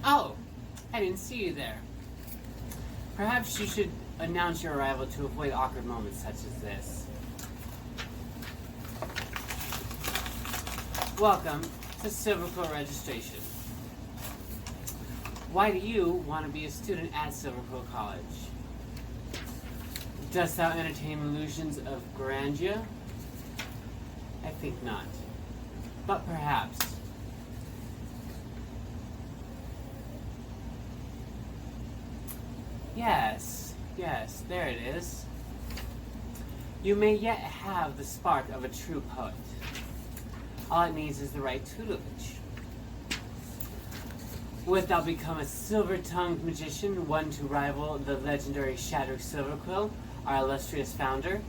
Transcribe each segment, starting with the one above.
Oh, I didn't see you there. Perhaps you should announce your arrival to avoid awkward moments such as this. Welcome to Silverquill registration. Why do you want to be a student at Silverquill College? Dost thou entertain illusions of grandeur? I think not. But perhaps. Yes, there it is. You may yet have the spark of a true poet. All it needs is the right tutelage. Wilt thou become a silver-tongued magician, one to rival the legendary Shadrix Silverquill, our illustrious founder?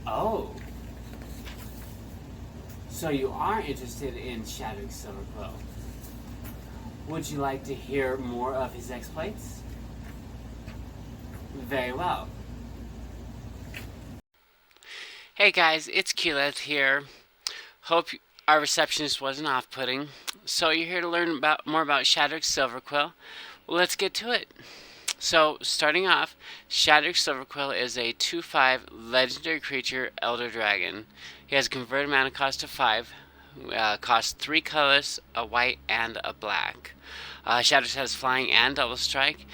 Oh. So you are interested in Shadrix Silverquill. Would you like to hear more of his exploits? Very well. Hey guys, it's Keyleth here. Hope our receptionist wasn't off-putting. So you're here to learn more about Shadrix Silverquill. Well, let's get to it. So, starting off, Shadrix Silverquill is a 2/5 legendary creature, Elder Dragon. He has a converted mana cost of 5, costs 3 colors, a white and a black. Shadrix has flying and double strike,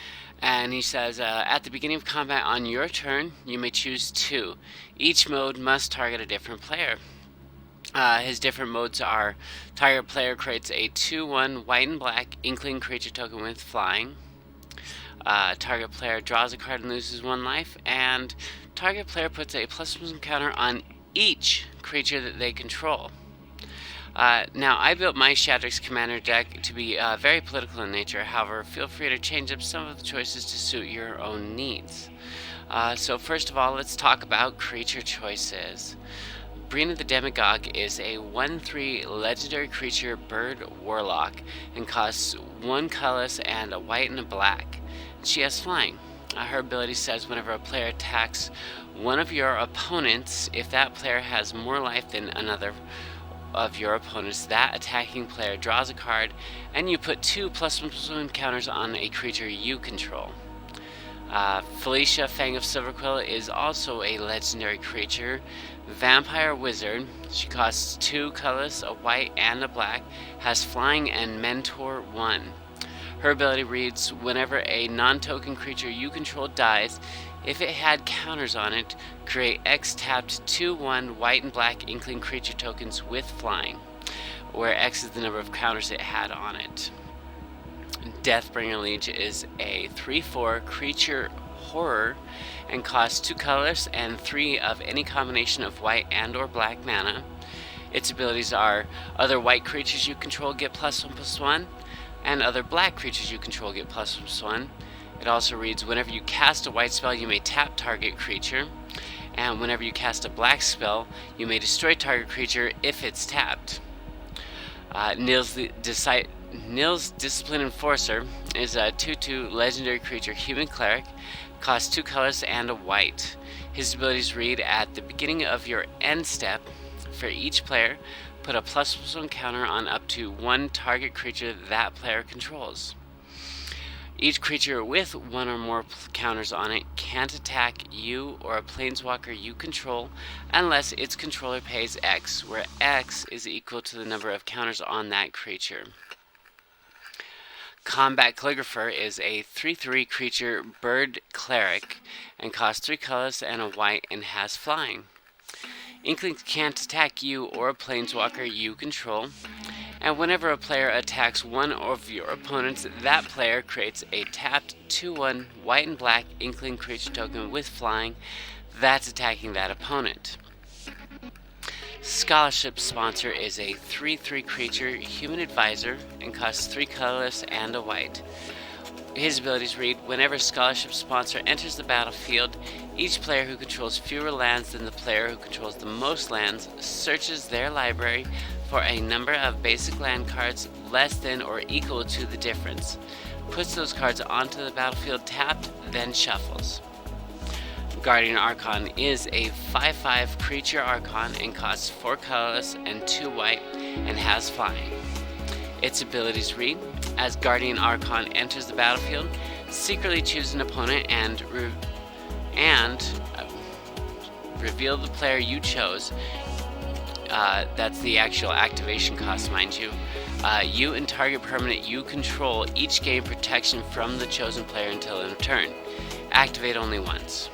and he says, at the beginning of combat on your turn, you may choose 2. Each mode must target a different player. His different modes are: target player creates a 2/1 white and black Inkling creature token with flying. Target player draws a card and loses 1 life, and target player puts a +1 counter on each creature that they control. Now, I built my Shadrix Commander deck to be very political in nature. However, feel free to change up some of the choices to suit your own needs. So first of all, let's talk about creature choices. Brina the Demagogue is a 1/3 legendary creature bird warlock and costs 1 colorless and a white and a black. She has flying. Her ability says whenever a player attacks one of your opponents, if that player has more life than another of your opponents, that attacking player draws a card, and you put 2 +1/+1 counters on a creature you control. Felicia, Fang of Silverquill, is also a legendary creature, vampire wizard. She costs 2 colors, a white and a black, has flying and mentor 1. Her ability reads, whenever a non-token creature you control dies, if it had counters on it, create X tapped 2/1 white and black Inkling creature tokens with flying, where X is the number of counters it had on it. Deathbringer Liege is a 3/4 creature horror and costs 2 colors and 3 of any combination of white and or black mana. Its abilities are: other white creatures you control get +1/+1, and other black creatures you control get +1/+1. It also reads, whenever you cast a white spell, you may tap target creature, and whenever you cast a black spell, you may destroy target creature if it's tapped. Nil's Discipline Enforcer is a 2/2 legendary creature human cleric, costs 2 colors and a white. His abilities read, at the beginning of your end step, for each player, put a +1 counter on up to 1 target creature that player controls. Each creature with 1 or more counters on it can't attack you or a planeswalker you control unless its controller pays X, where X is equal to the number of counters on that creature. Combat Calligrapher is a 3/3 creature bird cleric and costs 3 colors and a white and has flying. Inklings can't attack you or a planeswalker you control, and whenever a player attacks one of your opponents, that player creates a tapped 2/1 white and black Inkling creature token with flying that's attacking that opponent. Scholarship Sponsor is a 3/3 creature human advisor and costs 3 colorless and a white. His abilities read, whenever Scholarship Sponsor enters the battlefield, each player who controls fewer lands than the player who controls the most lands searches their library for a number of basic land cards less than or equal to the difference, puts those cards onto the battlefield tapped, then shuffles. Guardian Archon is a 5/5 creature Archon and costs 4 colorless and 2 white and has flying. Its abilities read: as Guardian Archon enters the battlefield, secretly choose an opponent and reveal the player you chose. That's the actual activation cost, mind you. You and target permanent you control each gain protection from the chosen player until end of turn. Activate only once.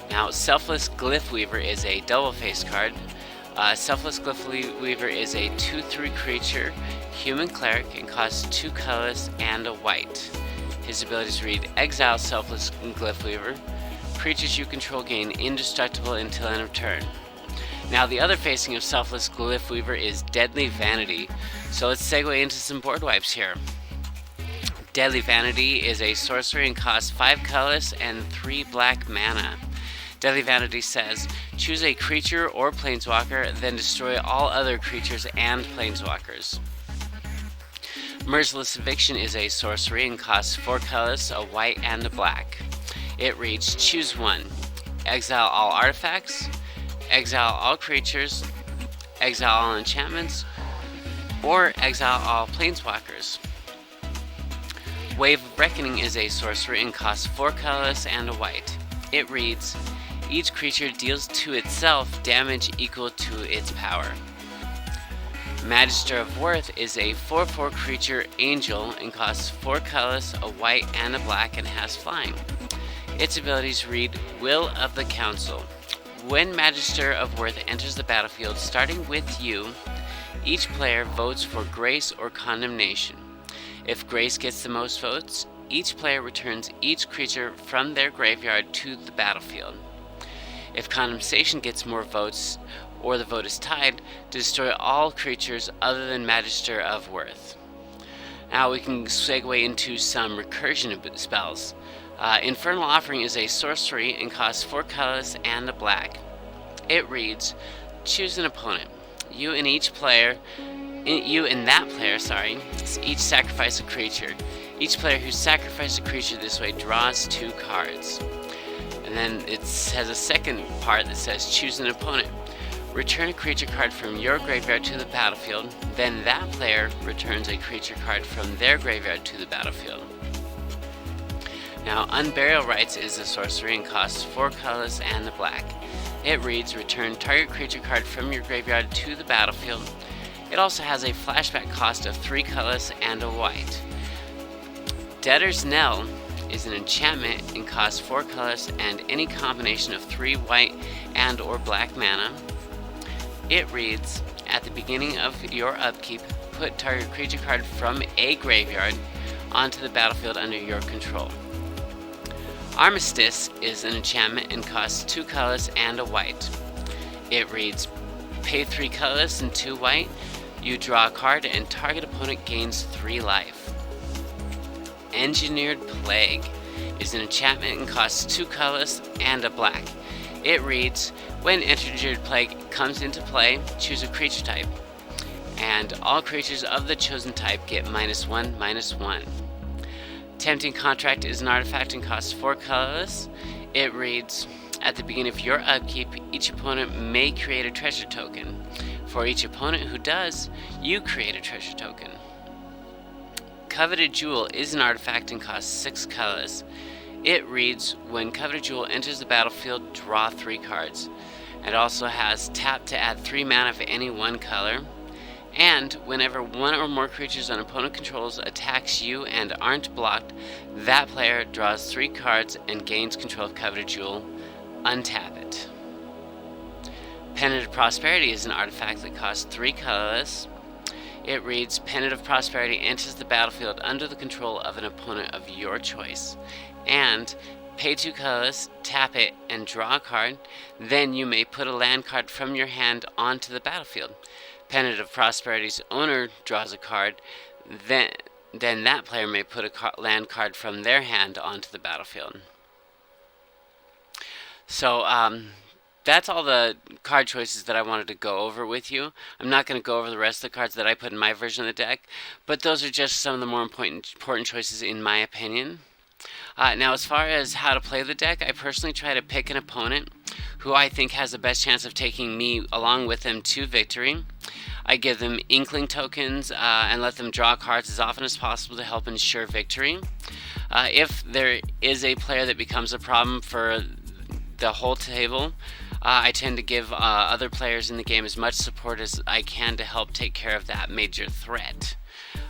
Now, Selfless Glyph Weaver is a double-face card. Selfless Glyph Weaver is a 2/3 creature, human cleric, and costs 2 colorless and a white. His abilities read: exile Selfless Glyph Weaver. Creatures you control gain indestructible until end of turn. Now, the other facing of Selfless Glyph Weaver is Deadly Vanity. So let's segue into some board wipes here. Deadly Vanity is a sorcery and costs 5 colorless and 3 black mana. Deadly Vanity says, choose a creature or planeswalker, then destroy all other creatures and planeswalkers. Merciless Eviction is a sorcery and costs 4 colors, a white and a black. It reads, choose one. Exile all artifacts, exile all creatures, exile all enchantments, or exile all planeswalkers. Wave of Reckoning is a sorcery and costs 4 colors and a white. It reads, each creature deals to itself damage equal to its power. Magister of Worth is a 4/4 creature angel and costs 4 colors, a white and a black, and has flying. Its abilities read, Will of the Council. When Magister of Worth enters the battlefield, starting with you, each player votes for Grace or Condemnation. If Grace gets the most votes, each player returns each creature from their graveyard to the battlefield. If Condemnation gets more votes, or the vote is tied, to destroy all creatures other than Magister of Worth. Now we can segue into some recursion spells. Infernal Offering is a sorcery and costs 4 colors and a black. It reads, choose an opponent. You and that player, each sacrifice a creature. Each player who sacrifices a creature this way draws 2 cards. And then it has a second part that says choose an opponent. Return a creature card from your graveyard to the battlefield, then that player returns a creature card from their graveyard to the battlefield. Now, Unburial Rites is a sorcery and costs 4 colors and a black. It reads, return target creature card from your graveyard to the battlefield. It also has a flashback cost of 3 colors and a white. Debtor's Knell is an enchantment and costs 4 colors and any combination of 3 white and or black mana. It reads, at the beginning of your upkeep, put target creature card from a graveyard onto the battlefield under your control. Armistice is an enchantment and costs 2 colors and a white. It reads, pay 3 colors and 2 white, you draw a card and target opponent gains 3 life. Engineered Plague is an enchantment and costs 2 colors and a black. It reads, when Engineered Plague comes into play, choose a creature type, and all creatures of the chosen type get -1/-1. Tempting Contract is an artifact and costs 4 colors. It reads, at the beginning of your upkeep, each opponent may create a treasure token. For each opponent who does, you create a treasure token. Coveted Jewel is an artifact and costs 6 colors. It reads, when Coveted Jewel enters the battlefield, draw 3 cards. It also has tap to add 3 mana of any one color. And whenever one or more creatures an opponent controls attacks you and aren't blocked, that player draws 3 cards and gains control of Coveted Jewel. Untap it. Pennant of Prosperity is an artifact that costs 3 colorless. It reads, Pennant of Prosperity enters the battlefield under the control of an opponent of your choice. And pay 2 colors, tap it, and draw a card. Then you may put a land card from your hand onto the battlefield. Pennant of Prosperity's owner draws a card. Then that player may put a land card from their hand onto the battlefield. So, that's all the card choices that I wanted to go over with you. I'm not going to go over the rest of the cards that I put in my version of the deck, but those are just some of the more important choices in my opinion. Now, as far as how to play the deck, I personally try to pick an opponent who I think has the best chance of taking me along with them to victory. I give them Inkling tokens and let them draw cards as often as possible to help ensure victory. If there is a player that becomes a problem for the whole table, I tend to give other players in the game as much support as I can to help take care of that major threat.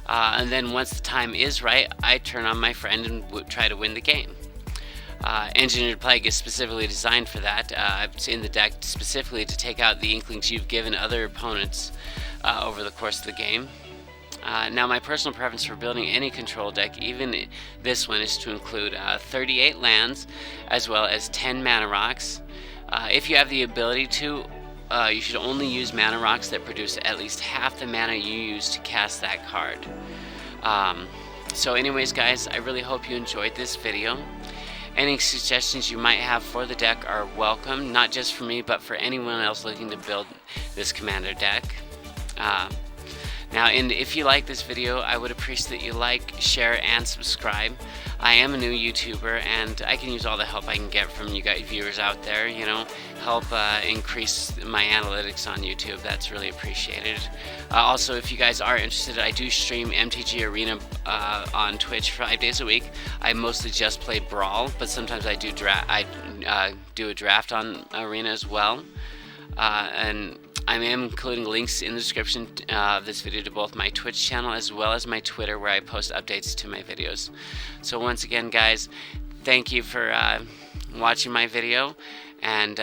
And then once the time is right, I turn on my friend and try to win the game. Engineered Plague is specifically designed for that. It's in the deck specifically to take out the Inklings you've given other opponents over the course of the game. Now, my personal preference for building any control deck, even this one, is to include 38 lands as well as 10 mana rocks. If you have the ability to, you should only use mana rocks that produce at least half the mana you use to cast that card. So anyways, guys, I really hope you enjoyed this video. Any suggestions you might have for the deck are welcome, not just for me, but for anyone else looking to build this commander deck. Now, and if you like this video, I would appreciate that you like, share, and subscribe. I am a new YouTuber, and I can use all the help I can get from you guys, viewers out there, you know, help increase my analytics on YouTube. That's really appreciated. Also, if you guys are interested, I do stream MTG Arena on Twitch 5 days a week. I mostly just play Brawl, but sometimes I do do a draft on Arena as well. And I am including links in the description of this video to both my Twitch channel as well as my Twitter, where I post updates to my videos. So once again, guys, thank you for watching my video, and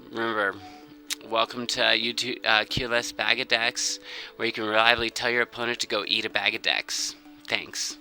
remember, welcome to YouTube QLS Bag of Decks, where you can reliably tell your opponent to go eat a bag of decks. Thanks.